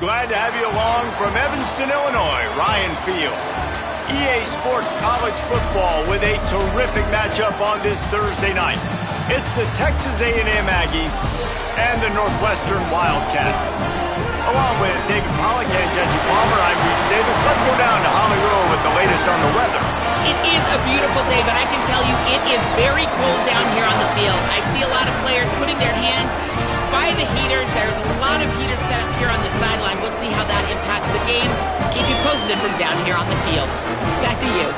Glad to have you along from Evanston, Illinois, Ryan Field. EA Sports College Football with a terrific matchup on this Thursday night. It's the Texas A&M Aggies and the Northwestern Wildcats. Along with David Pollack and Jesse Palmer, I'm Reese Davis. Let's go down to Hollywood with the latest on the weather. It is a beautiful day, but I can tell you it is very cold down here on the field. I see a lot of players putting their hands by the heaters. There's a lot of heaters set up here on the sideline. We'll see how that impacts the game. Keep you posted from down here on the field. Back to you.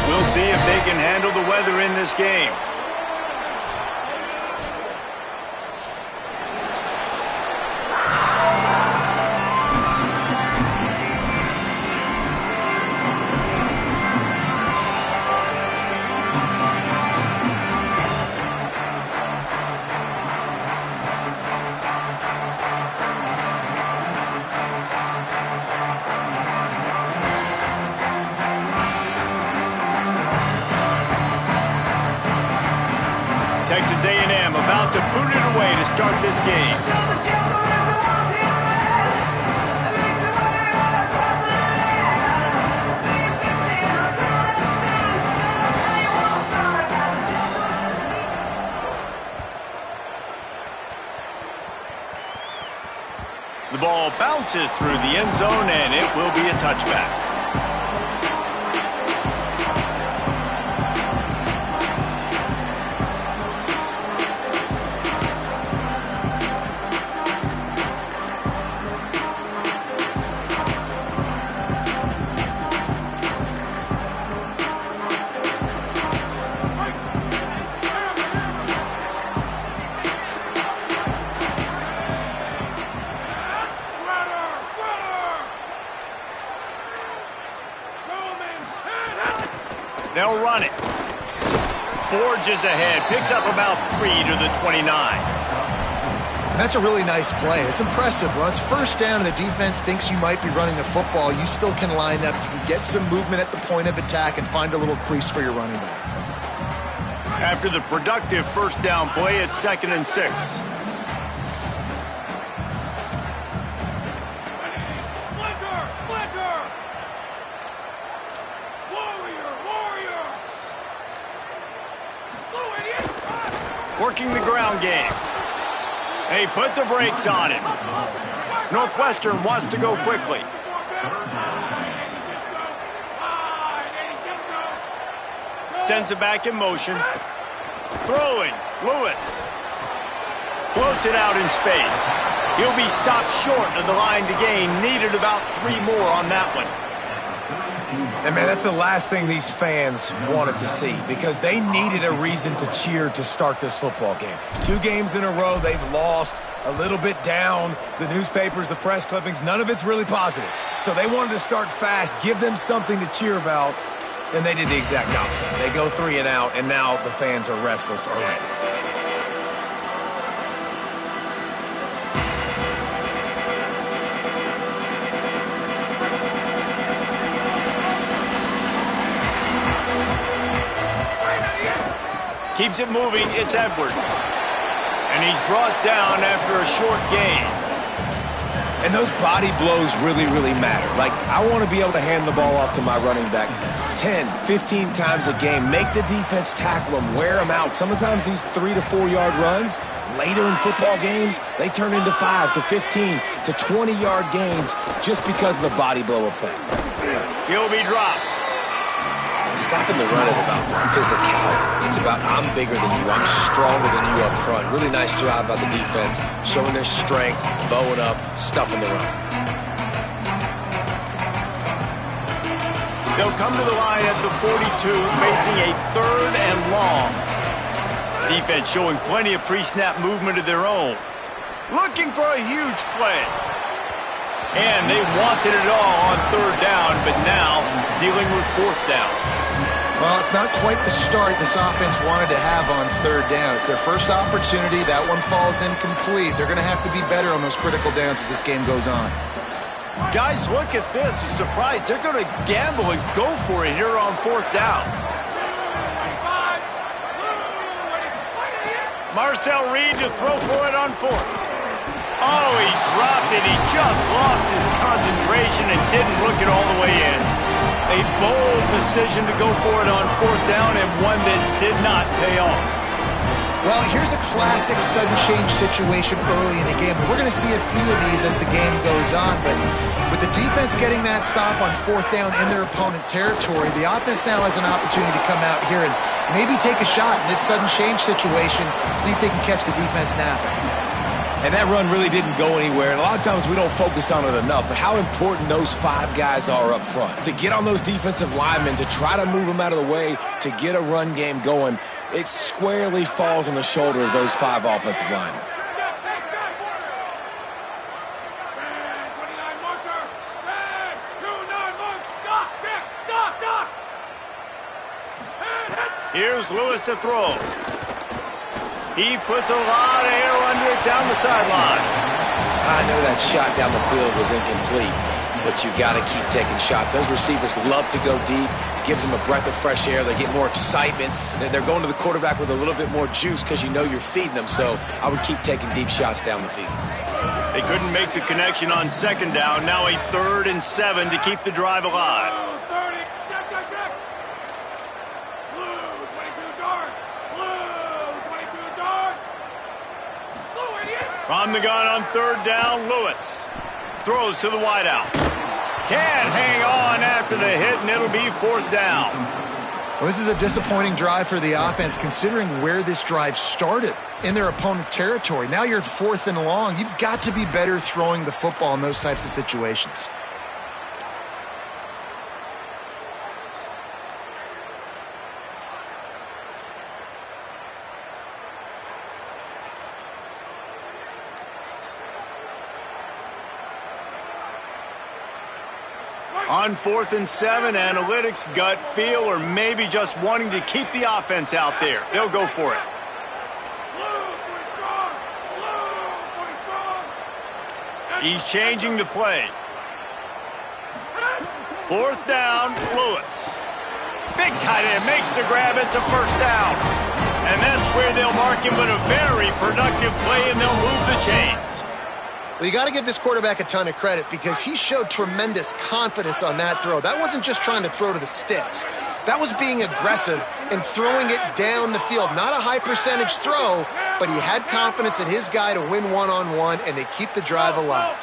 We'll see if they can handle the weather in this game. Texas A&M about to boot it away to start this game. The ball bounces through the end zone, and it will be a touchback. They'll run it. Forges ahead. Picks up about 3 to the 29. That's a really nice play. It's impressive. When it's first down and the defense thinks you might be running the football, you still can line up. You can get some movement at the point of attack and find a little crease for your running back. After the productive first down play, it's 2nd and 6. Working the ground game. They put the brakes on it. Northwestern wants to go quickly. Sends it back in motion. Throwing. Lewis. Floats it out in space. He'll be stopped short of the line to gain. Needed about 3 more on that one. And, man, that's the last thing these fans wanted to see because they needed a reason to cheer to start this football game. 2 games in a row, they've lost, a little bit down. The newspapers, the press clippings, none of it's really positive. So they wanted to start fast, give them something to cheer about, and they did the exact opposite. They go 3 and out, and now the fans are restless already. Keeps it moving, it's Edwards. And he's brought down after a short gain. And those body blows really, really matter. Like, I want to be able to hand the ball off to my running back 10, 15 times a game. Make the defense tackle them, wear them out. Sometimes these 3 to 4 yard runs, later in football games, they turn into 5 to 15 to 20 yard gains just because of the body blow effect. He'll be dropped. Stopping the run is about physicality. It's about I'm bigger than you. I'm stronger than you up front. Really nice job by the defense, showing their strength, bowing up, stuffing the run. They'll come to the line at the 42, facing a 3rd and long. Defense showing plenty of pre-snap movement of their own. Looking for a huge play. And they wanted it all on 3rd down, but now dealing with 4th down. Well, it's not quite the start this offense wanted to have on 3rd down. It's their first opportunity. That one falls incomplete. They're going to have to be better on those critical downs as this game goes on. Guys, look at this. I'm surprised they're going to gamble and go for it here on 4th down. Marcel Reed to throw for it on 4th. Oh, he dropped it. He just lost his concentration and didn't look it all the way in. A bold decision to go for it on 4th down and one that did not pay off. Well, here's a classic sudden change situation early in the game. We're going to see a few of these as the game goes on, but with the defense getting that stop on 4th down in their opponent territory, the offense now has an opportunity to come out here and maybe take a shot in this sudden change situation, see if they can catch the defense napping. And that run really didn't go anywhere, and a lot of times we don't focus on it enough, but how important those 5 guys are up front. To get on those defensive linemen, to try to move them out of the way, to get a run game going, it squarely falls on the shoulder of those 5 offensive linemen. Here's Lewis to throw. He puts a lot of air under it down the sideline. I know that shot down the field was incomplete, but you got to keep taking shots. Those receivers love to go deep. It gives them a breath of fresh air. They get more excitement. They're going to the quarterback with a little bit more juice because you know you're feeding them. So I would keep taking deep shots down the field. They couldn't make the connection on 2nd down. Now a 3rd and 7 to keep the drive alive. From the gun on 3rd down, Lewis throws to the wideout. Can't hang on after the hit, and it'll be 4th down. Well, this is a disappointing drive for the offense, considering where this drive started in their opponent territory. Now you're at 4th and long. You've got to be better throwing the football in those types of situations. On 4th and 7, analytics, gut feel, or maybe just wanting to keep the offense out there. They'll go for it. He's changing the play. 4th down, Lewis. Big tight end makes the grab. It's a 1st down. And that's where they'll mark him, but a very productive play, and they'll move the chains. Well, you got to give this quarterback a ton of credit because he showed tremendous confidence on that throw. That wasn't just trying to throw to the sticks. That was being aggressive and throwing it down the field. Not a high percentage throw, but he had confidence in his guy to win one-on-one, and they keep the drive alive.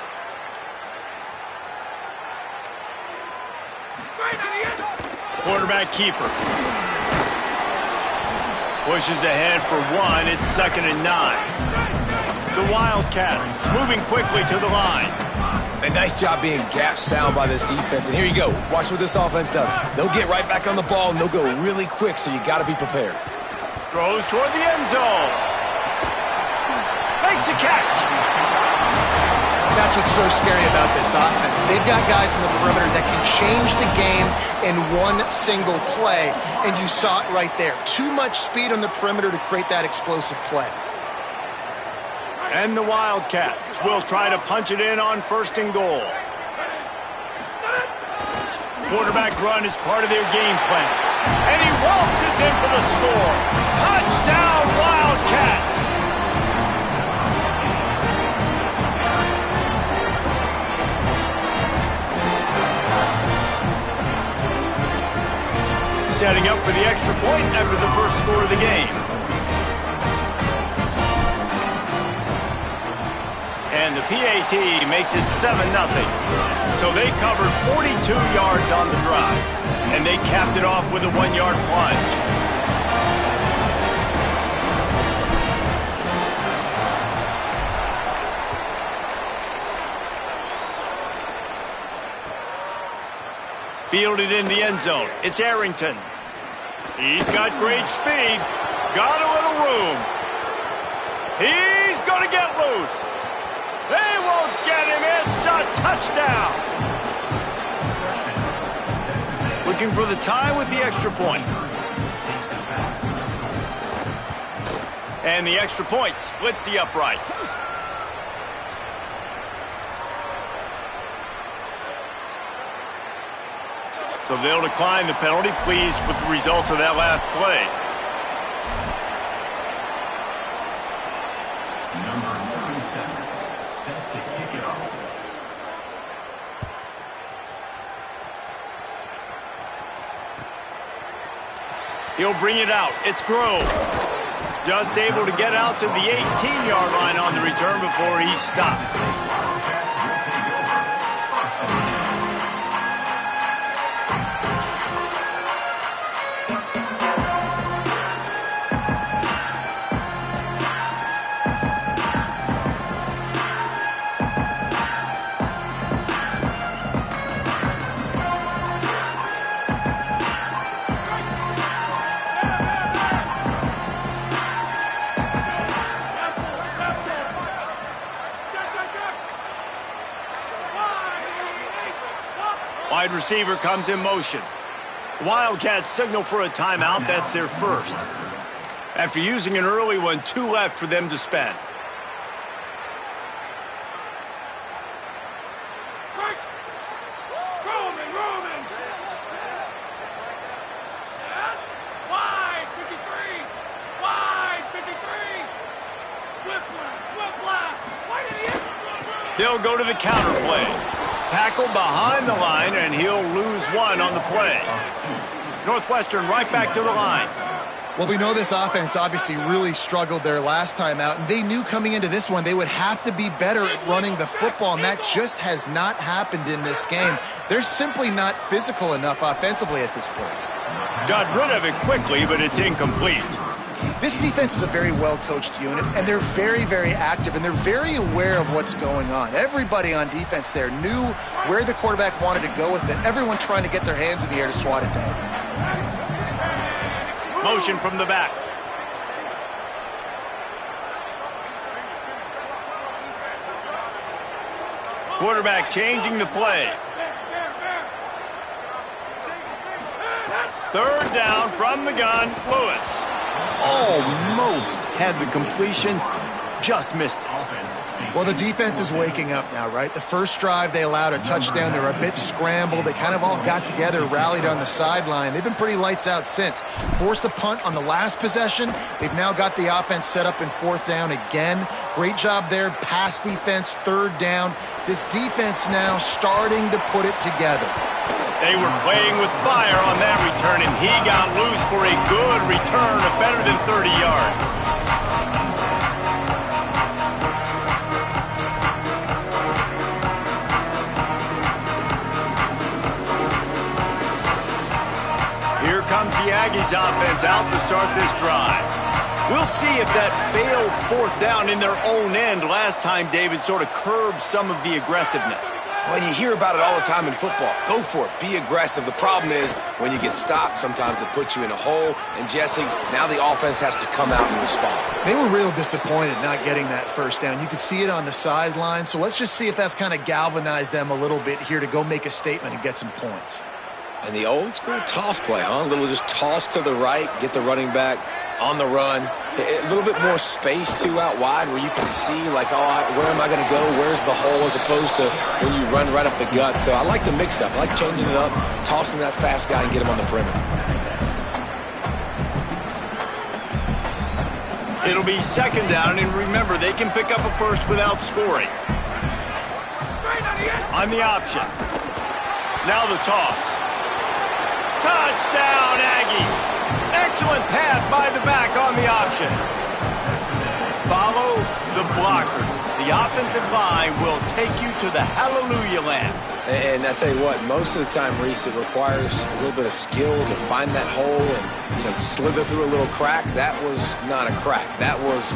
Quarterback keeper. Pushes ahead for 1. It's 2nd and 9. The Wildcats moving quickly to the line. A nice job being gap sound by this defense. And here you go. Watch what this offense does. They'll get right back on the ball, and they'll go really quick, so you got to be prepared. Throws toward the end zone. Makes a catch. That's what's so scary about this offense. They've got guys in the perimeter that can change the game in one single play, and you saw it right there. Too much speed on the perimeter to create that explosive play. And the Wildcats will try to punch it in on 1st and goal. Quarterback run is part of their game plan. And he waltzes in for the score. Touchdown, Wildcats! Setting up for the extra point after the first score of the game. And the PAT makes it 7-0. So they covered 42 yards on the drive. And they capped it off with a 1-yard plunge. Fielded in the end zone. It's Arrington. He's got great speed. Got a little room. He's going to get loose. They won't get him. It's a touchdown. Looking for the tie with the extra point. And the extra point splits the uprights. So they'll decline the penalty, pleased with the results of that last play. He'll bring it out. It's Grove. Just able to get out to the 18-yard line on the return before he stopped. Wide receiver comes in motion. Wildcats signal for a timeout. That's their first. After using an early one, 2 left for them to spend. Wide 53. Wide 53. Whiplash. Wide idiot. They'll go to the counter play. Tackle behind the line, and he'll lose 1 on the play. Northwestern right back to the line. Well, we know this offense obviously really struggled their last time out, and they knew coming into this one they would have to be better at running the football, and that just has not happened in this game. They're simply not physical enough offensively at this point. Got rid of it quickly, but it's incomplete. This defense is a very well-coached unit, and they're very, very active, and they're very aware of what's going on. Everybody on defense there knew where the quarterback wanted to go with it. Everyone trying to get their hands in the air to swat it down. Motion from the back. Quarterback changing the play. Third down from the gun, Lewis. Almost had the completion, just missed it. Well, the defense is waking up now, right? The first drive, they allowed a touchdown. They were a bit scrambled. They kind of all got together, rallied on the sideline. They've been pretty lights out since. Forced a punt on the last possession. They've now got the offense set up in 4th down again. Great job there. Pass defense, 3rd down. This defense now starting to put it together. They were playing with fire on that return, and he got loose for a good return of better than 30 yards. Here comes the Aggies offense out to start this drive. We'll see if that failed 4th down in their own end last time, David, sort of curbed some of the aggressiveness. Well, you hear about it all the time in football. Go for it. Be aggressive. The problem is when you get stopped, sometimes it puts you in a hole. And, Jesse, now the offense has to come out and respond. They were real disappointed not getting that 1st down. You could see it on the sideline. So let's just see if that's kind of galvanized them a little bit here to go make a statement and get some points. And the old school toss play, huh? A little just toss to the right, get the running back on the run. A little bit more space, too, out wide where you can see, like, oh, where am I going to go? Where's the hole? As opposed to when you run right up the gut. So I like the mix-up. I like changing it up, tossing that fast guy and get him on the perimeter. It'll be 2nd down, and remember, they can pick up a first without scoring. On the option. Now the toss. Touchdown, Aggies! Excellent pass by the back on the option. Follow the blockers. The offensive line will take you to the hallelujah land. And I tell you what, most of the time, Reese, it requires a little bit of skill to find that hole and, slither through a little crack. That was not a crack. That was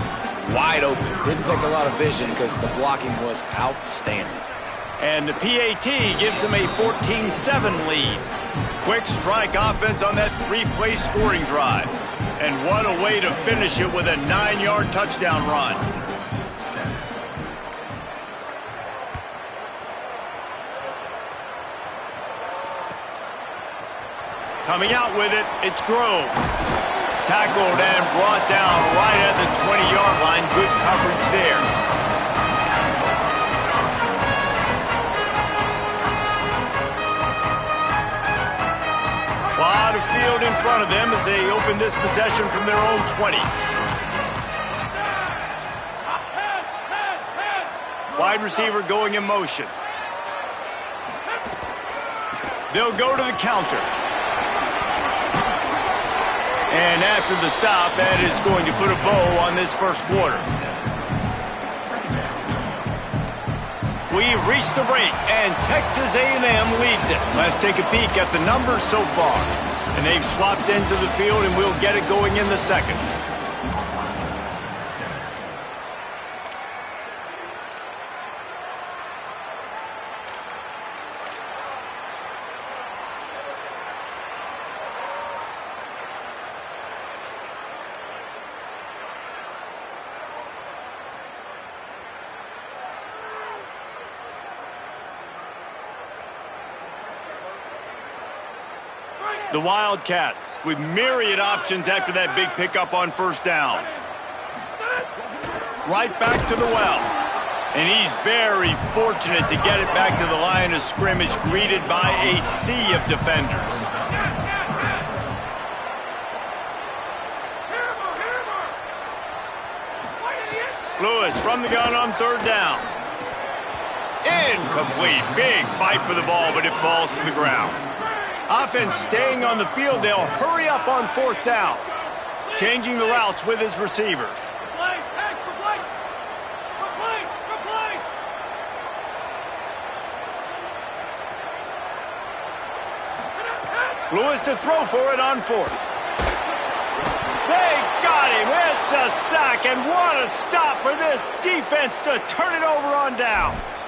wide open. Didn't take a lot of vision because the blocking was outstanding. And the PAT gives them a 14-7 lead. Quick strike offense on that 3-play scoring drive. And what a way to finish it with a 9-yard touchdown run. Coming out with it, it's Grove. Tackled and brought down right at the 20-yard line. Good coverage there. A lot of field in front of them as they open this possession from their own 20. Wide wide receiver going in motion. They'll go to the counter. And after the stop, that is going to put a bow on this first quarter. We've reached the break, and Texas A&M leads it. Let's take a peek at the numbers so far. And they've swapped ends of the field, and we'll get it going in the second. The Wildcats with myriad options after that big pickup on first down. Right back to the well. And he's very fortunate to get it back to the line of scrimmage, greeted by a sea of defenders. Lewis from the gun on third down. Incomplete. Big fight for the ball, but it falls to the ground. Offense staying on the field. They'll hurry up on fourth down. Changing the routes with his receivers. Replace! Lewis to throw for it on fourth. They got him. It's a sack, and what a stop for this defense to turn it over on downs.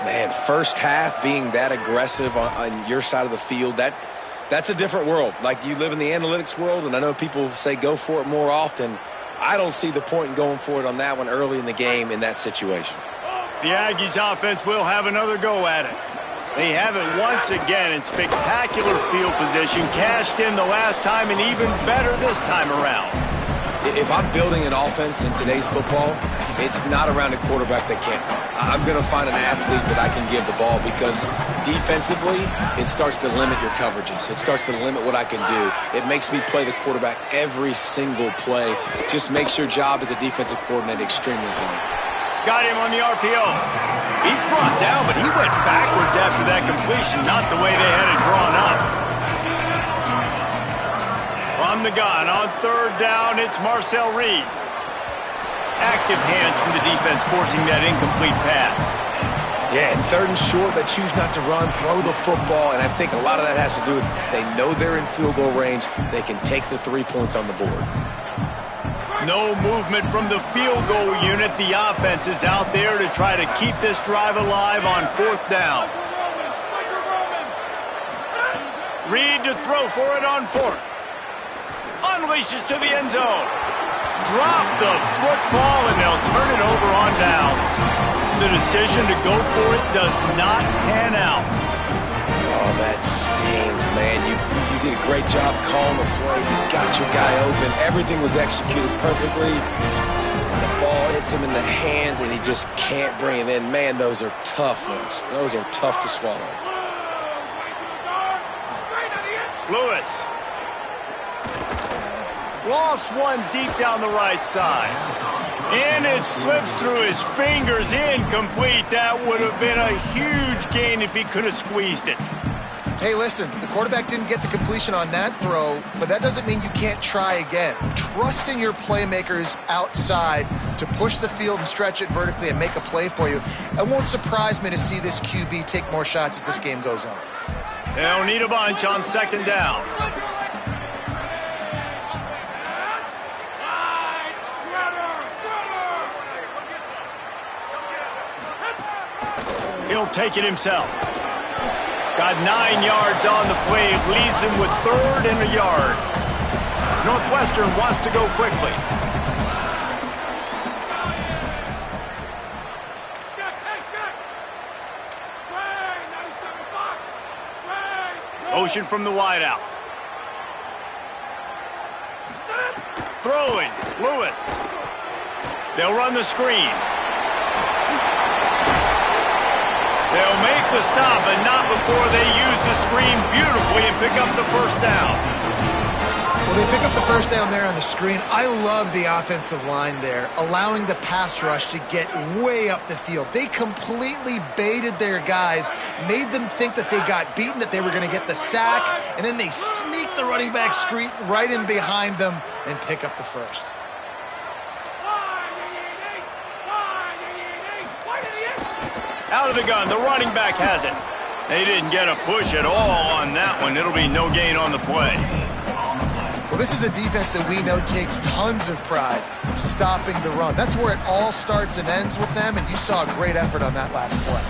Man, first half being that aggressive on your side of the field, that's a different world. Like, you live in the analytics world, and I know people say go for it more often. I don't see the point in going for it on that one early in the game in that situation. The Aggies offense will have another go at it. They have it once again in spectacular field position, cashed in the last time, and even better this time around. If I'm building an offense in today's football, it's not around a quarterback that can't run. I'm going to find an athlete that I can give the ball, because defensively, it starts to limit your coverages. It starts to limit what I can do. It makes me play the quarterback every single play. Just makes your job as a defensive coordinator extremely hard. Got him on the RPO. He's brought down, but he went backwards after that completion, not the way they had it drawn up. From the gun on third down, it's Marcel Reed. Active hands from the defense forcing that incomplete pass. Yeah, and third and short, they choose not to run, throw the football, and I think a lot of that has to do with they know they're in field goal range. They can take the 3 points on the board. No movement from the field goal unit. The offense is out there to try to keep this drive alive on fourth down. Reed to throw for it on fourth. Unleashes to the end zone. Drop the football, and they'll turn it over on downs. The decision to go for it does not pan out. Oh, that stings, man. You did a great job calling the play. You got your guy open. Everything was executed perfectly. And the ball hits him in the hands, and he just can't bring it in. Man, those are tough ones. Those are tough to swallow. Lewis. Lost one deep down the right side. And it slips through his fingers, incomplete. That would have been a huge gain if he could have squeezed it. Hey, listen, the quarterback didn't get the completion on that throw, but that doesn't mean you can't try again. Trust in your playmakers outside to push the field and stretch it vertically and make a play for you. It won't surprise me to see this QB take more shots as this game goes on. They'll need a bunch on second down. He'll take it himself. Got 9 yards on the play. It leaves him with third and a yard. Northwestern wants to go quickly. Motion from the wideout. Throwing. Lewis. They'll run the screen. They'll make the stop, but not before they use the screen beautifully and pick up the first down. Well, they pick up the first down there on the screen. I love the offensive line there, allowing the pass rush to get way up the field. They completely baited their guys, made them think that they got beaten, that they were going to get the sack, and then they sneak the running back screen right in behind them and pick up the first. Out of the gun, the running back has it. They didn't get a push at all on that one. It'll be no gain on the play. Well, this is a defense that we know takes tons of pride stopping the run. That's where it all starts and ends with them, and you saw a great effort on that last play.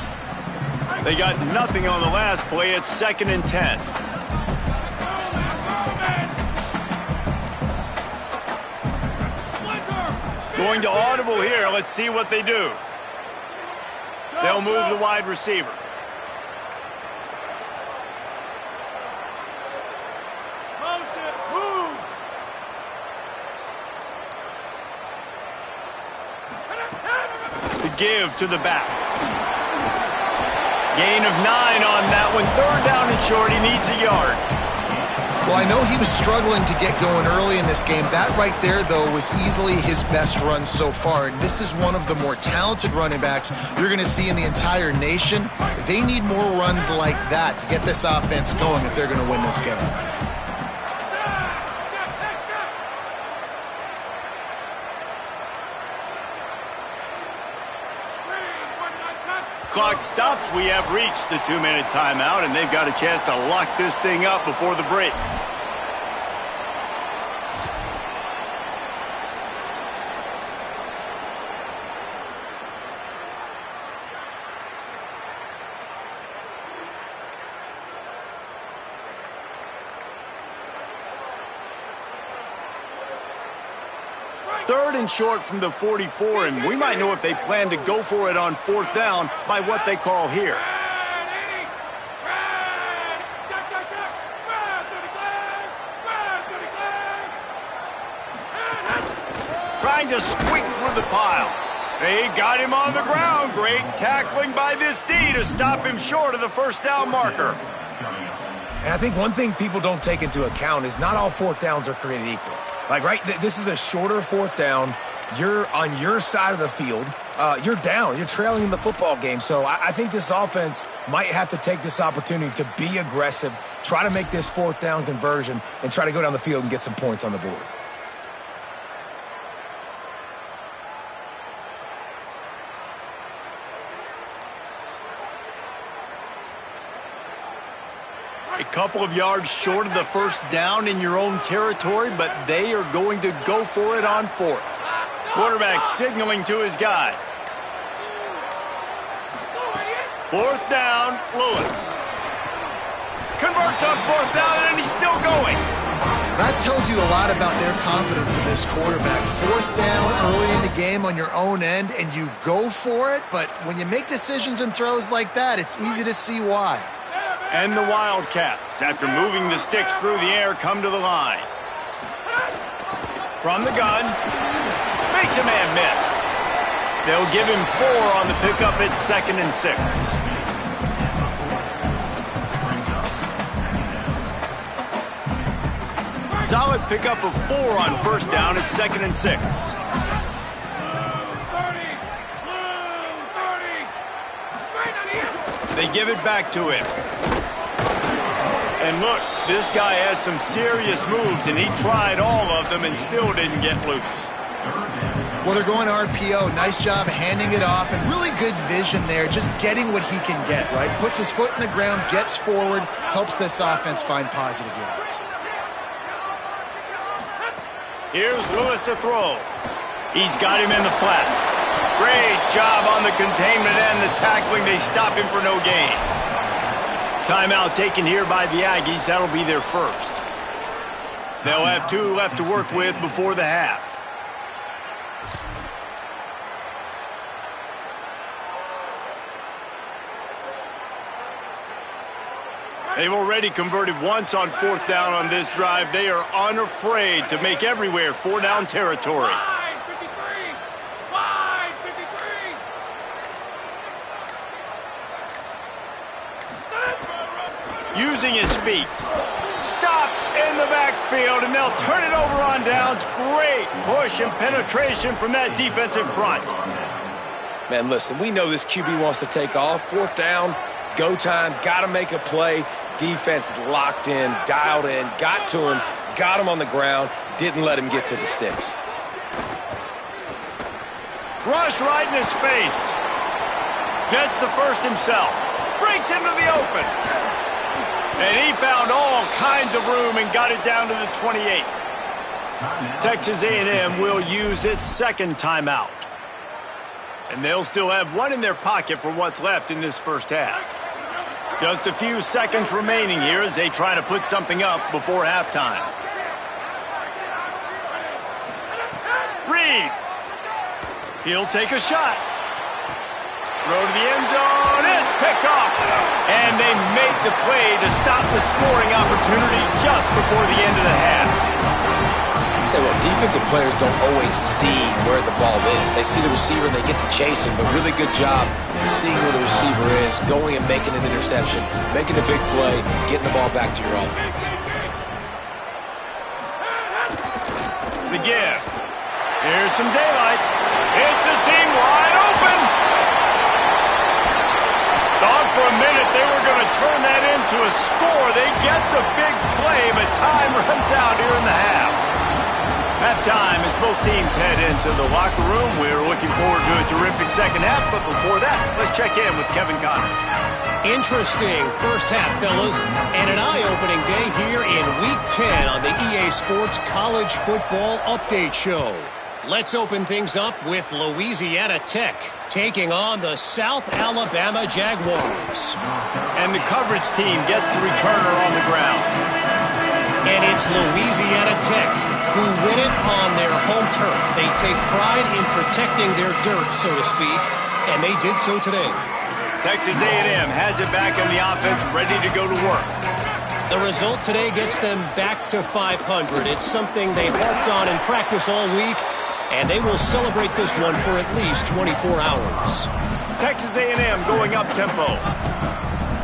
They got nothing on the last play. It's 2nd and 10. Going to audible here. Let's see what they do. They'll move the wide receiver. The give to the back. Gain of 9 on that one. 3rd down and short. He needs a yard. Well, I know he was struggling to get going early in this game. That right there, though, was easily his best run so far. And this is one of the more talented running backs you're going to see in the entire nation. They need more runs like that to get this offense going if they're going to win this game. Clock stops. We have reached the 2-minute timeout, and they've got a chance to lock this thing up before the break. Third and short from the 44, and we might know if they plan to go for it on 4th down by what they call here. Trying to squeak through the pile. They got him on the ground. Great tackling by this D to stop him short of the 1st down marker. And I think one thing people don't take into account is not all 4th downs are created equal. Like, right, this is a shorter 4th down. You're on your side of the field. You're down. You're trailing in the football game. So I think this offense might have to take this opportunity to be aggressive, try to make this 4th down conversion, and try to go down the field and get some points on the board. A couple of yards short of the 1st down in your own territory, but they are going to go for it on 4th. Quarterback signaling to his guys. 4th down, Lewis. Converts on 4th down, and he's still going. That tells you a lot about their confidence in this quarterback. 4th down early in the game on your own end, and you go for it, but when you make decisions and throws like that, it's easy to see why. And the Wildcats, after moving the sticks through the air, come to the line. From the gun, makes a man miss. They'll give him 4 on the pickup. It's 2nd and 6. Solid pickup of 4 on 1st down. It's 2nd and 6. They give it back to him. And look, this guy has some serious moves, and he tried all of them and still didn't get loose. Well, they're going RPO. Nice job handing it off, and really good vision there, just getting what he can get, right? Puts his foot in the ground, gets forward, helps this offense find positive yards. Here's Lewis to throw. He's got him in the flat. Great job on the containment and the tackling. They stop him for no gain. Timeout taken here by the Aggies. That'll be their first. They'll have 2 left to work with before the half. They've already converted once on 4th down on this drive. They are unafraid to make everywhere 4-down territory. Using his feet. Stop in the backfield, and they'll turn it over on downs. Great push and penetration from that defensive front. Man, listen, we know this QB wants to take off. Fourth down, go time, got to make a play. Defense locked in, dialed in, got to him, got him on the ground, didn't let him get to the sticks. Rush right in his face. Gets the first himself. Breaks into the open. And he found all kinds of room and got it down to the 28. Texas A&M will use its second timeout. And they'll still have one in their pocket for what's left in this first half. Just a few seconds remaining here as they try to put something up before halftime. Reed. He'll take a shot. Throw to the end zone. It's picked off. And they make the play to stop the scoring opportunity just before the end of the half. Tell you what, defensive players don't always see where the ball is. They see the receiver and they get to chase him, but really good job seeing where the receiver is, going and making an interception, making a big play, getting the ball back to your offense. The give. Here's some daylight. It's a seam wide open. Thought for a minute they were going to turn that into a score. They get the big play, but time runs out here in the half. Halftime as both teams head into the locker room. We're looking forward to a terrific second half, but before that, let's check in with Kevin Connors. Interesting first half, fellas, and an eye-opening day here in Week 10 on the EA Sports College Football Update Show. Let's open things up with Louisiana Tech taking on the South Alabama Jaguars. And the coverage team gets the returner on the ground. And it's Louisiana Tech who win it on their home turf. They take pride in protecting their dirt, so to speak, and they did so today. Texas A&M has it back on the offense, ready to go to work. The result today gets them back to 500. It's something they've worked on in practice all week, and they will celebrate this one for at least 24 hours. Texas A&M going up tempo.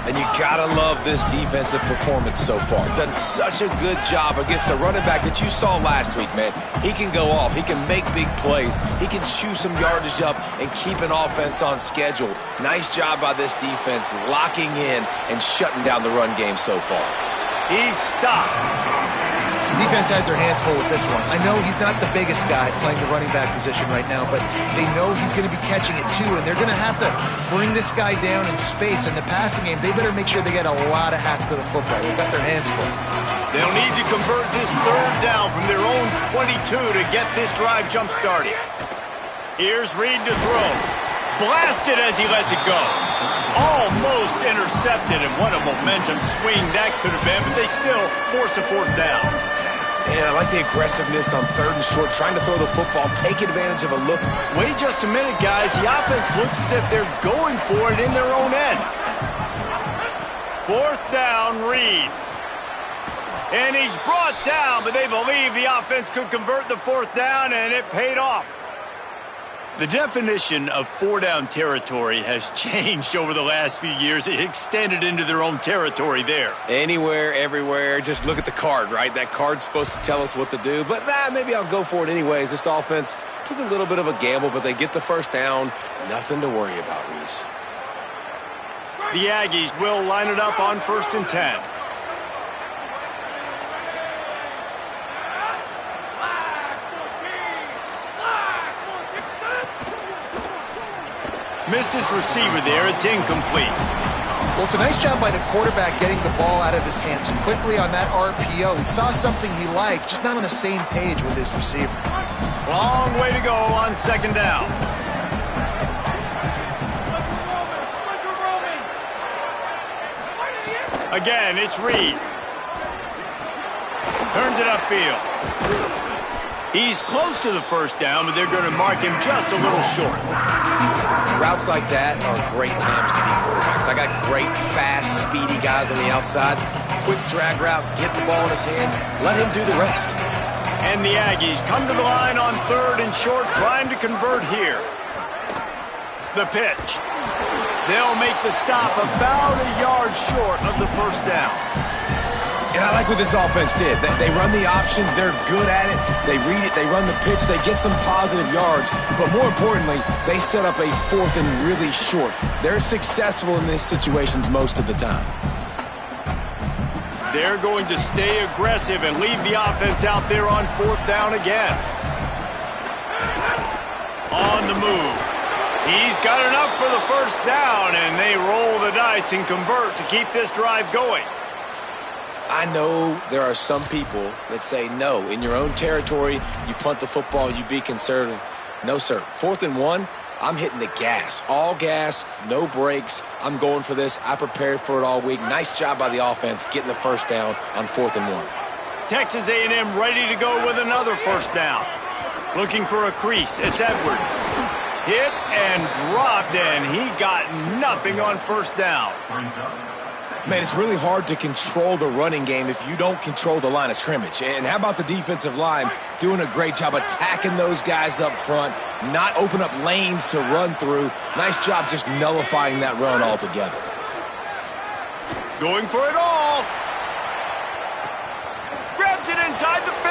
And you gotta love this defensive performance so far. Done such a good job against a running back that you saw last week, man. He can go off. He can make big plays. He can chew some yardage up and keep an offense on schedule. Nice job by this defense locking in and shutting down the run game so far. He stopped. Defense has their hands full with this one. I know he's not the biggest guy playing the running back position right now, but they know he's going to be catching it too, and they're going to have to bring this guy down in space. In the passing game, they better make sure they get a lot of hats to the football. They've got their hands full. They'll need to convert this third down from their own 22 to get this drive jump-started. Here's Reed to throw. Blasted as he lets it go. Almost intercepted, and what a momentum swing that could have been, but they still force a fourth down. And I like the aggressiveness on third and short, trying to throw the football, take advantage of a look. Wait just a minute, guys. The offense looks as if they're going for it in their own end. Fourth down, Reed. And he's brought down, but they believe the offense could convert the fourth down, and it paid off. The definition of four-down territory has changed over the last few years. It extended into their own territory there. Anywhere, everywhere, just look at the card, right? That card's supposed to tell us what to do, but maybe I'll go for it anyways. This offense took a little bit of a gamble, but they get the first down. Nothing to worry about, Reese. The Aggies will line it up on 1st and 10. Missed his receiver there. It's incomplete. Well, it's a nice job by the quarterback getting the ball out of his hands quickly on that RPO. He saw something he liked, just not on the same page with his receiver. Long way to go on 2nd down. Again, it's Reed. Turns it upfield. He's close to the first down, but they're going to mark him just a little short. Routes like that are great times to be quarterbacks. I got great, fast, speedy guys on the outside. Quick drag route, get the ball in his hands, let him do the rest. And the Aggies come to the line on 3rd and short, trying to convert here. The pitch. They'll make the stop about a yard short of the first down. And I like what this offense did. They run the option. They're good at it. They read it. They run the pitch. They get some positive yards. But more importantly, they set up a 4th and really short. They're successful in these situations most of the time. They're going to stay aggressive and leave the offense out there on 4th down again. On the move. He's got enough for the 1st down, and they roll the dice and convert to keep this drive going. I know there are some people that say, no, in your own territory, you punt the football, you be conservative. No, sir. 4th and 1, I'm hitting the gas. All gas, no brakes. I'm going for this. I prepared for it all week. Nice job by the offense getting the 1st down on 4th and 1. Texas A&M ready to go with another 1st down. Looking for a crease. It's Edwards. Hit and dropped, and he got nothing on 1st down. Man, it's really hard to control the running game if you don't control the line of scrimmage. And how about the defensive line doing a great job attacking those guys up front, not open up lanes to run through. Nice job just nullifying that run altogether. Going for it all. Grabs it inside the 15.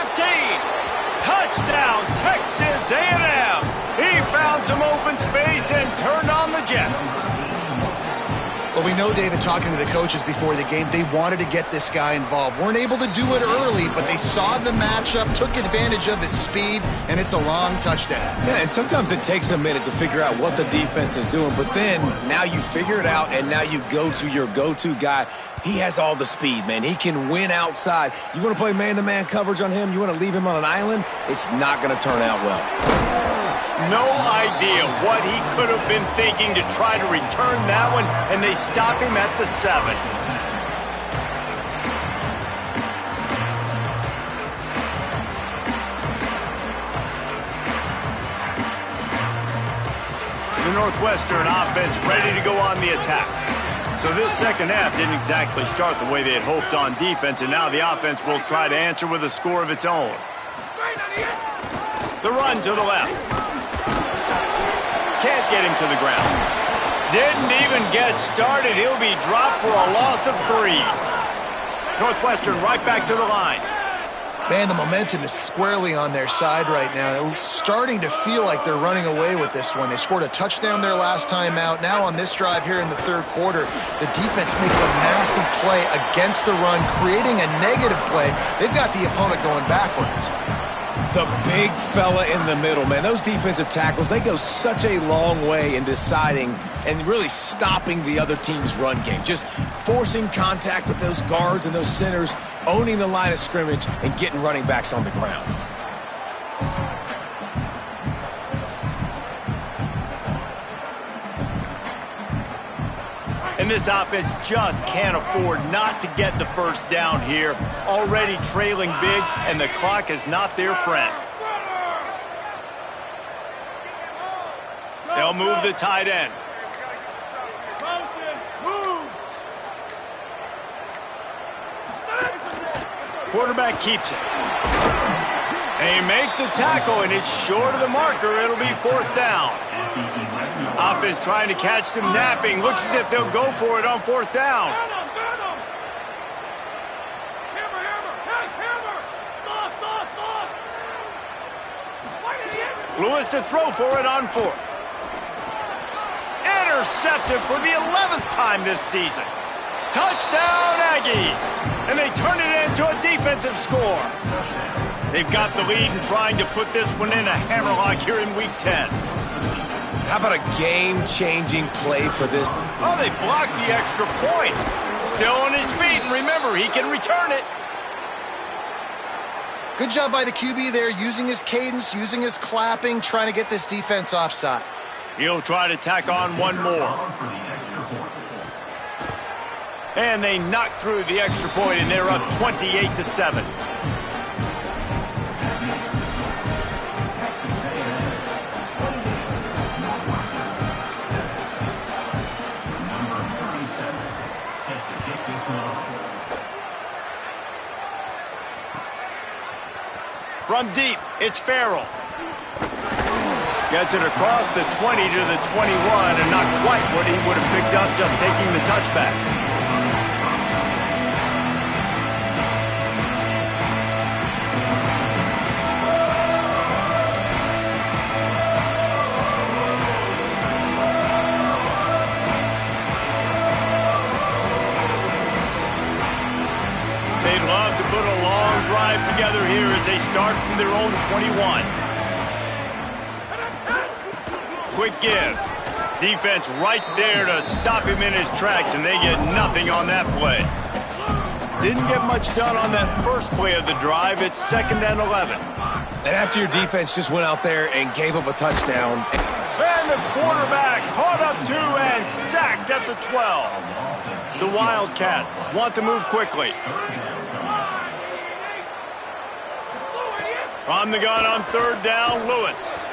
Touchdown, Texas A&M. He found some open space and turned on the Jets. Well, we know, David, talking to the coaches before the game, they wanted to get this guy involved. Weren't able to do it early, but they saw the matchup, took advantage of his speed, and it's a long touchdown. Yeah, and sometimes it takes a minute to figure out what the defense is doing, but then now you figure it out, and now you go to your go-to guy. He has all the speed, man. He can win outside. You want to play man-to-man coverage on him? You want to leave him on an island? It's not going to turn out well. No idea what he could have been thinking to try to return that one, and they stop him at the 7. The Northwestern offense ready to go on the attack. So this second half didn't exactly start the way they had hoped on defense, and now the offense will try to answer with a score of its own. The run to the left. Can't get him to the ground. Didn't even get started. He'll be dropped for a loss of 3. Northwestern right back to the line. Man, the momentum is squarely on their side right now. It's starting to feel like they're running away with this one. They scored a touchdown their last time out. Now on this drive here in the 3rd quarter, the defense makes a massive play against the run, creating a negative play. They've got the opponent going backwards. The big fella in the middle, man. Those defensive tackles, they go such a long way in deciding and really stopping the other team's run game. Just forcing contact with those guards and those centers, owning the line of scrimmage, and getting running backs on the ground. And this offense just can't afford not to get the 1st down here. Already trailing big, and the clock is not their friend. They'll move the tight end. Quarterback keeps it. They make the tackle, and it's short of the marker. It'll be 4th down. Offense trying to catch them napping. Looks as if they'll go for it on 4th down. Lewis to throw for it on 4th. Intercepted for the 11th time this season. Touchdown, Aggies! And they turn it into a defensive score. They've got the lead and trying to put this one in a hammerlock here in Week 10. How about a game-changing play for this? Oh, they blocked the extra point. Still on his feet, and remember, he can return it. Good job by the QB there, using his cadence, using his clapping, trying to get this defense offside. He'll try to tack on one more. And they knock through the extra point, and they're up 28-7. From deep, it's Farrell. Gets it across the 20 to the 21, and not quite what he would have picked up just taking the touchback. together here as they start from their own 21. Quick give. Defense right there to stop him in his tracks, and they get nothing on that play. Didn't get much done on that first play of the drive. It's 2nd and 11. And after your defense just went out there and gave up a touchdown. And the quarterback caught up to and sacked at the 12. The Wildcats want to move quickly. On the gun on 3rd down, Lewis.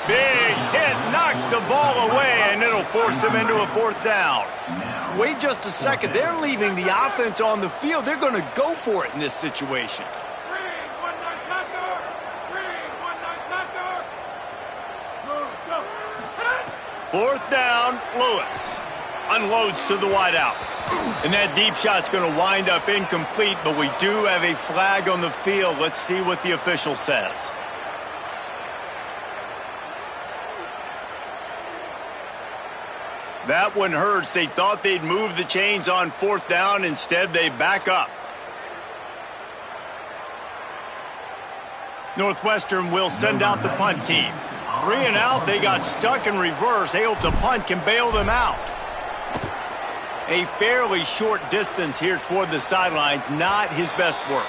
Big hit, knocks the ball away, and it'll force them into a 4th down. Wait just a second. They're leaving the offense on the field. They're going to go for it in this situation. 4th down, Lewis. Unloads to the wideout. And that deep shot's going to wind up incomplete, but we do have a flag on the field. Let's see what the official says. That one hurts. They thought they'd move the chains on 4th down. Instead, they back up. Northwestern will send out the punt team. 3 and out. They got stuck in reverse. They hope the punt can bail them out. A fairly short distance here toward the sidelines. Not his best work.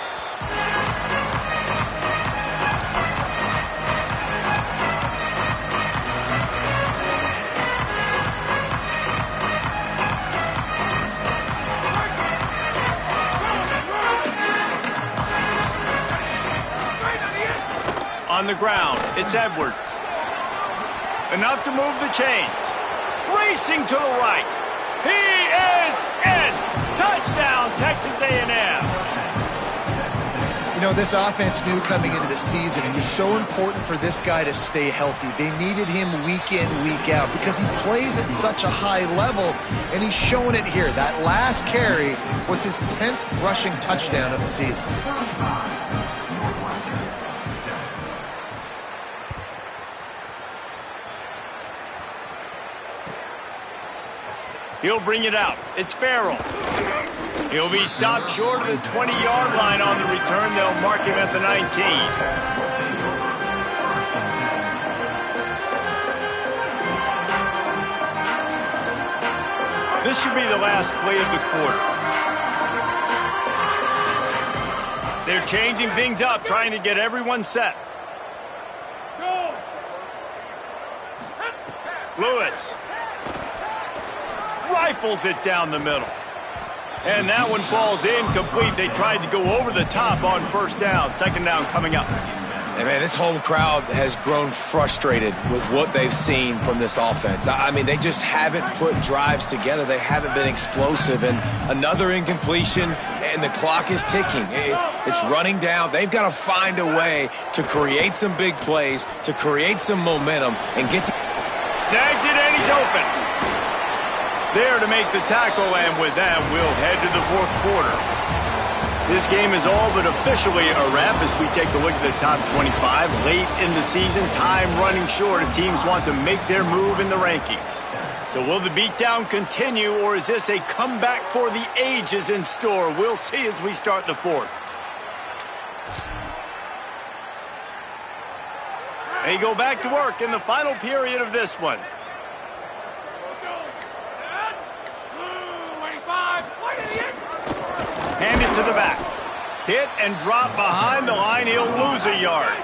On the ground, it's Edwards. Enough to move the chains. Racing to the right. He is in. Touchdown, Texas A&M. You know, this offense knew coming into the season it was so important for this guy to stay healthy. They needed him week in, week out because he plays at such a high level, and he's showing it here. That last carry was his 10th rushing touchdown of the season. He'll bring it out. It's Farrell. He'll be stopped short of the 20-yard line on the return. They'll mark him at the 19. This should be the last play of the quarter. They're changing things up, trying to get everyone set. Lewis. Rifles it down the middle. And that one falls incomplete. They tried to go over the top on 1st down. 2nd down coming up. And man, this home crowd has grown frustrated with what they've seen from this offense. I mean, they just haven't put drives together. They haven't been explosive. And another incompletion, and the clock is ticking. It's running down. They've got to find a way to create some big plays, to create some momentum, and get the... Snags it, and he's open. There to make the tackle, and with that, we'll head to the 4th quarter. This game is all but officially a wrap as we take a look at the top 25. Late in the season, time running short, and teams want to make their move in the rankings. So will the beatdown continue, or is this a comeback for the ages in store? We'll see as we start the 4th. They go back to work in the final period of this one. Hand it to the back. Hit and drop behind the line. He'll lose a yard.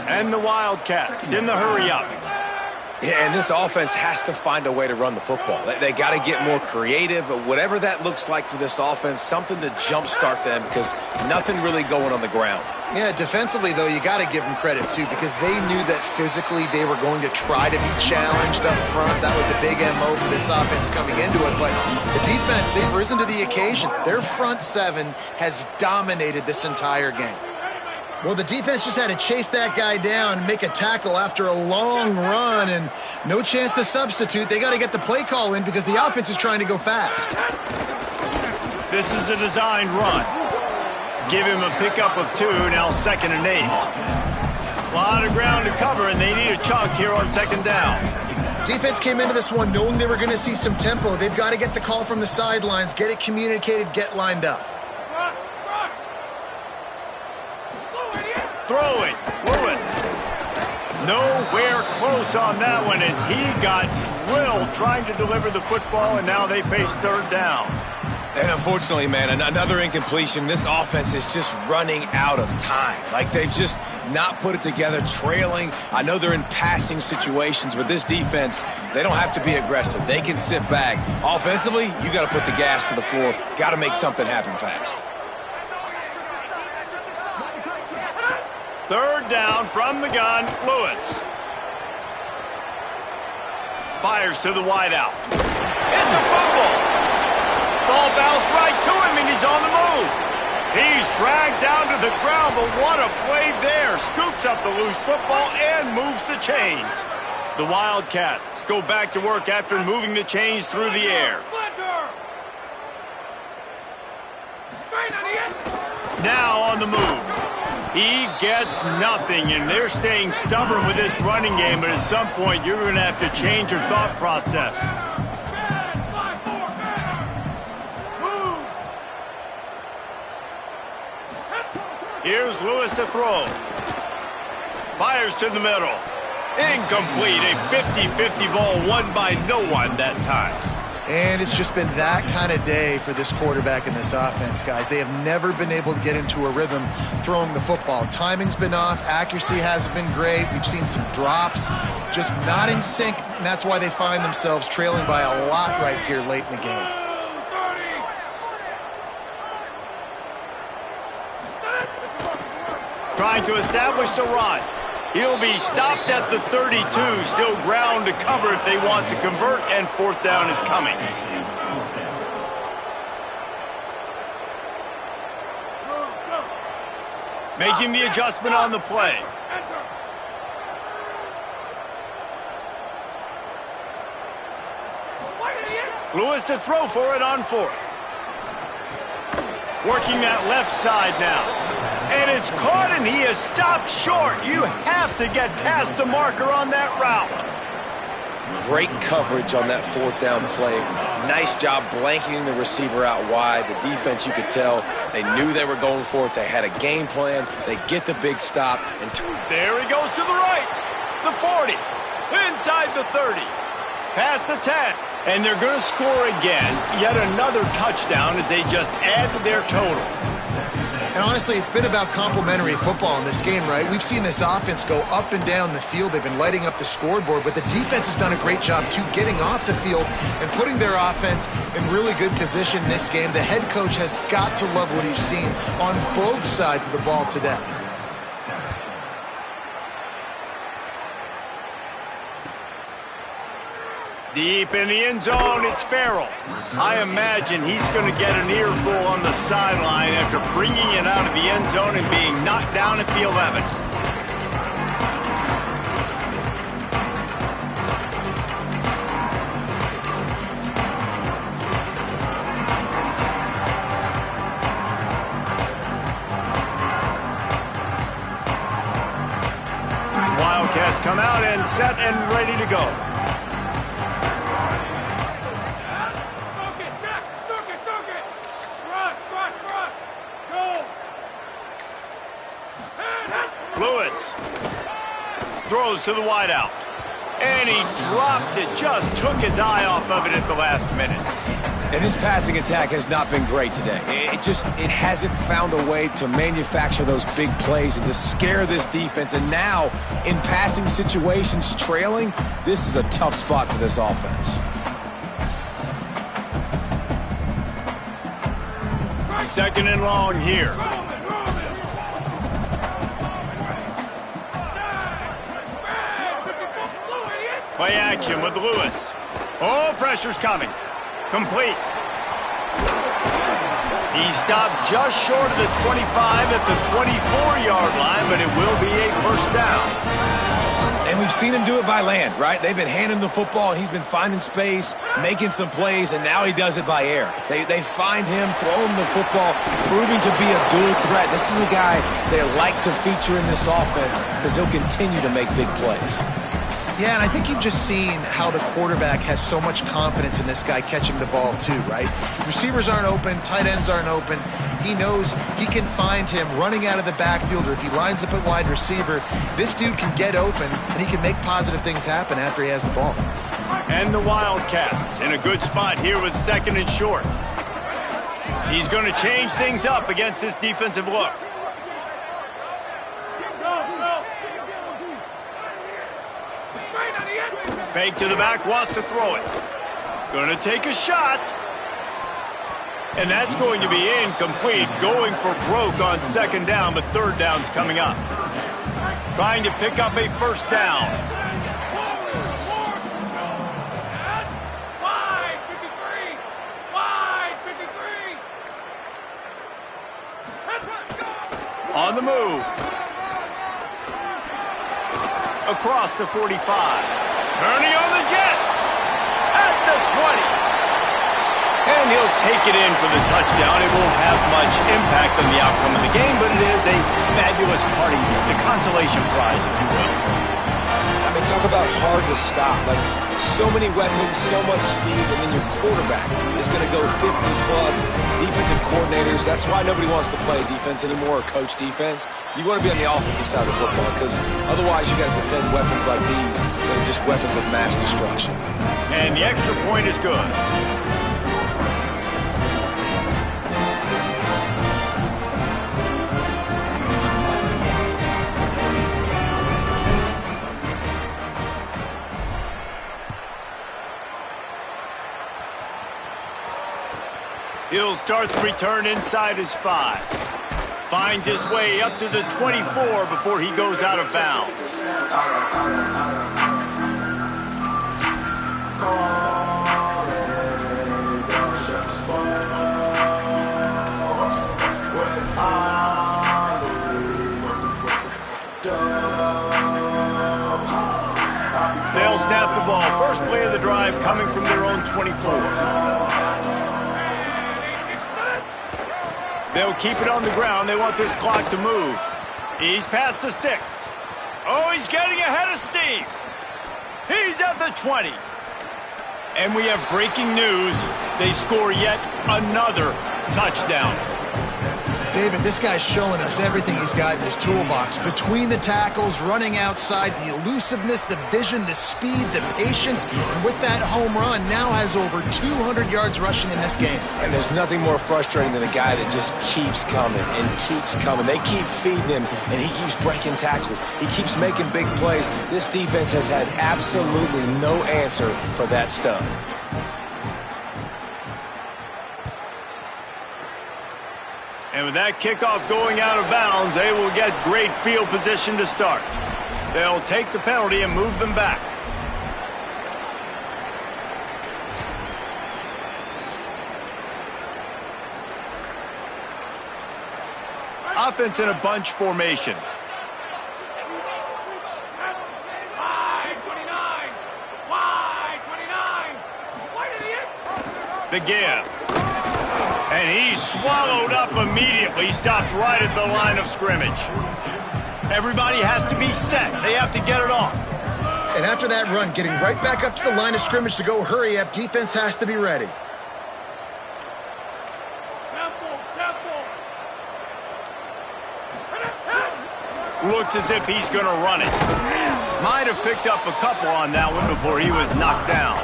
And the Wildcats in the hurry up. Yeah, and this offense has to find a way to run the football. They got to get more creative, whatever that looks like for this offense, something to jumpstart them because nothing really going on the ground. Yeah, defensively, though, you got to give them credit, too, because they knew that physically they were going to try to be challenged up front. That was a big MO for this offense coming into it. But the defense, they've risen to the occasion. Their front 7 has dominated this entire game. Well, the defense just had to chase that guy down and make a tackle after a long run, and no chance to substitute. They got to get the play call in because the offense is trying to go fast. This is a designed run. Give him a pickup of 2, now 2nd and 8. A lot of ground to cover, and they need a chunk here on 2nd down. Defense came into this one knowing they were going to see some tempo. They've got to get the call from the sidelines, get it communicated, get lined up. throwing. Lewis. Nowhere close on that one as he got drilled trying to deliver the football, and now they face third down. And unfortunately, man, another incompletion. This offense is just running out of time. Like, they've just not put it together, trailing. I know they're in passing situations, but this defense, they don't have to be aggressive. They can sit back. Offensively, you got to put the gas to the floor. Got to make something happen fast. Third down from the gun, Lewis. Fires to the wideout. It's a fumble. Ball bounced right to him, and he's on the move. He's dragged down to the ground, but what a play there. Scoops up the loose football and moves the chains. The Wildcats go back to work after moving the chains through the air. Now on the move. He gets nothing, and they're staying stubborn with this running game, but at some point you're going to have to change your thought process. Here's Lewis to throw. Fires to the middle. Incomplete. A 50-50 ball won by no one that time. And it's just been that kind of day for this quarterback and this offense, guys. They have never been able to get into a rhythm throwing the football. Timing's been off. Accuracy hasn't been great. We've seen some drops, just not in sync, and that's why they find themselves trailing by a lot right here late in the game. Trying to establish the run. He'll be stopped at the 32. Still ground to cover if they want to convert, and fourth down is coming. Making the adjustment on the play. Lewis to throw for it on fourth. Working that left side now. And it's caught, and he is stopped short. You have to get past the marker on that route. Great coverage on that fourth down play. Nice job blanketing the receiver out wide. The defense, you could tell, they knew they were going for it. They had a game plan. They get the big stop. And there he goes to the right. The 40. Inside the 30. Past the 10. And they're going to score again. Yet another touchdown as they just add to their total. And honestly, it's been about complementary football in this game, right? We've seen this offense go up and down the field. They've been lighting up the scoreboard, but the defense has done a great job, too, getting off the field and putting their offense in really good position in this game. The head coach has got to love what he's seen on both sides of the ball today. Deep in the end zone, it's Farrell. I imagine he's going to get an earful on the sideline after bringing it out of the end zone and being knocked down at the 11. Wildcats come out and set and ready to go. Lewis throws to the wideout, and he drops it. Just took his eye off of it at the last minute. And this passing attack has not been great today. It hasn't found a way to manufacture those big plays and to scare this defense. And now, in passing situations, trailing, this is a tough spot for this offense. Second and long here. Play action with Lewis. Oh, pressure's coming. Complete. He stopped just short of the 25 at the 24-yard line, but it will be a first down. And we've seen him do it by land, right? They've been handing the football, and he's been finding space, making some plays, and now he does it by air. They find him, throw him the football, proving to be a dual threat. This is a guy they like to feature in this offense because he'll continue to make big plays. Yeah, and I think you've just seen how the quarterback has so much confidence in this guy catching the ball too, right? Receivers aren't open, tight ends aren't open. He knows he can find him running out of the backfield, or if he lines up at wide receiver, this dude can get open, and he can make positive things happen after he has the ball. And the Wildcats in a good spot here with 2nd and short. He's going to change things up against this defensive look. Fake to the back, wants to throw it. Going to take a shot. And that's going to be incomplete. Going for broke on 2nd down, but 3rd down's coming up. Trying to pick up a 1st down. On the move. Across the 45. Turning on the Jets. At the 20. And he'll take it in for the touchdown. It won't have much impact on the outcome of the game, but it is a fabulous parting gift, a consolation prize, if you will. I mean, talk about hard to stop. Like, so many weapons, so much speed, and then your quarterback is going to go 50-plus. Defensive coordinators, that's why nobody wants to play defense anymore or coach defense. You want to be on the offensive side of the football, because otherwise you got to defend weapons like these that are just weapons of mass destruction. And the extra point is good. He'll start the return inside his 5. Finds his way up to the 24 before he goes out of bounds. They'll snap the ball. First play of the drive coming from their own 24. They'll keep it on the ground. They want this clock to move. He's past the sticks. Oh, he's getting ahead of steam. He's at the 20. And we have breaking news. They score yet another touchdown. David, this guy's showing us everything he's got in his toolbox. Between the tackles, running outside, the elusiveness, the vision, the speed, the patience, and with that home run, now has over 200 yards rushing in this game. And there's nothing more frustrating than a guy that just keeps coming and keeps coming. They keep feeding him, and he keeps breaking tackles. He keeps making big plays. This defense has had absolutely no answer for that stud. And with that kickoff going out of bounds, they will get great field position to start. They'll take the penalty and move them back. Offense in a bunch formation. 5-29. Wide 29. Wide to the end. The give. And he's swallowed up immediately, stopped right at the line of scrimmage. Everybody has to be set. They have to get it off. And after that run, getting right back up to the line of scrimmage to go hurry up, defense has to be ready. Looks as if he's going to run it. Might have picked up a couple on that one before he was knocked down.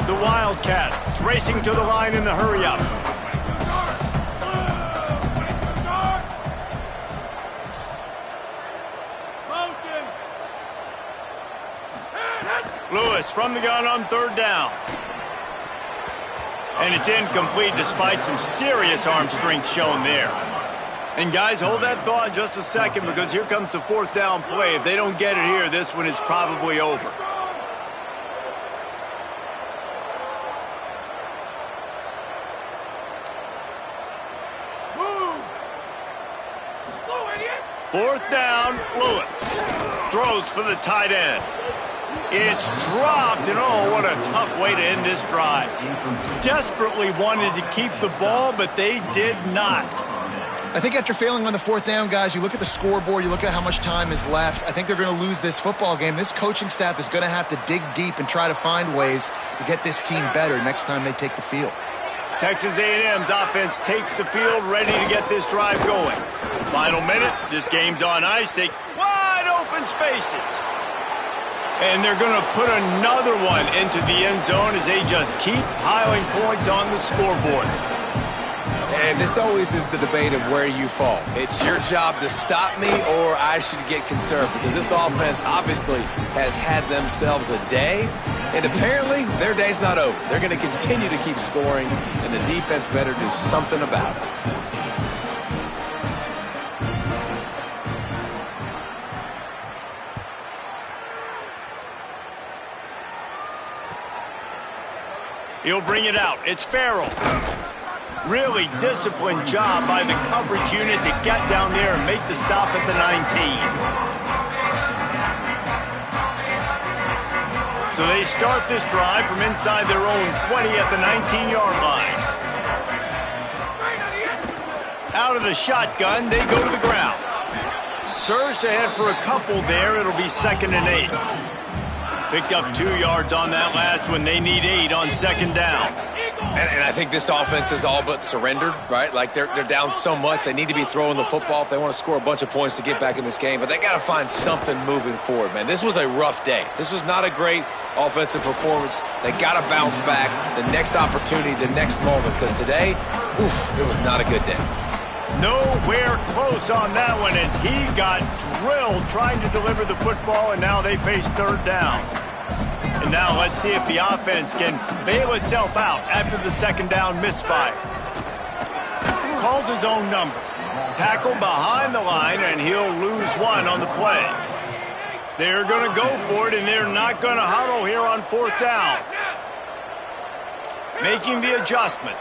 The Wildcats racing to the line in the hurry-up. Lewis from the gun on 3rd down. And it's incomplete despite some serious arm strength shown there. And guys, hold that thought just a second, because here comes the 4th down play. If they don't get it here, this one is probably over. Move. 4th down, Lewis throws for the tight end. It's dropped, and oh, what a tough way to end this drive. Desperately wanted to keep the ball, but they did not. I think after failing on the 4th down, guys, you look at the scoreboard, you look at how much time is left. I think they're going to lose this football game. This coaching staff is going to have to dig deep and try to find ways to get this team better next time they take the field. Texas A&M's offense takes the field, ready to get this drive going. Final minute, this game's on ice. They wide open spaces. And they're going to put another one into the end zone as they just keep piling points on the scoreboard. And this always is the debate of where you fall. It's your job to stop me or I should get concerned, because this offense obviously has had themselves a day, and apparently their day's not over. They're going to continue to keep scoring, and the defense better do something about it. He'll bring it out. It's Farrell. Really disciplined job by the coverage unit to get down there and make the stop at the 19. So they start this drive from inside their own 20 at the 19-yard line. Out of the shotgun, they go to the ground. Surged ahead for a couple there. It'll be 2nd and 8. Picked up 2 yards on that last one. They need 8 on 2nd down. And I think this offense is all but surrendered, right? Like they're down so much. They need to be throwing the football if they want to score a bunch of points to get back in this game. But they got to find something moving forward, man. This was a rough day. This was not a great offensive performance. They got to bounce back the next opportunity, the next moment. Because today, it was not a good day. Nowhere close on that one as he got drilled trying to deliver the football, and now they face 3rd down. And now let's see if the offense can bail itself out after the 2nd down misfire. Calls his own number. Tackle behind the line, and he'll lose 1 on the play. They're going to go for it, and they're not going to huddle here on 4th down. Making the adjustment.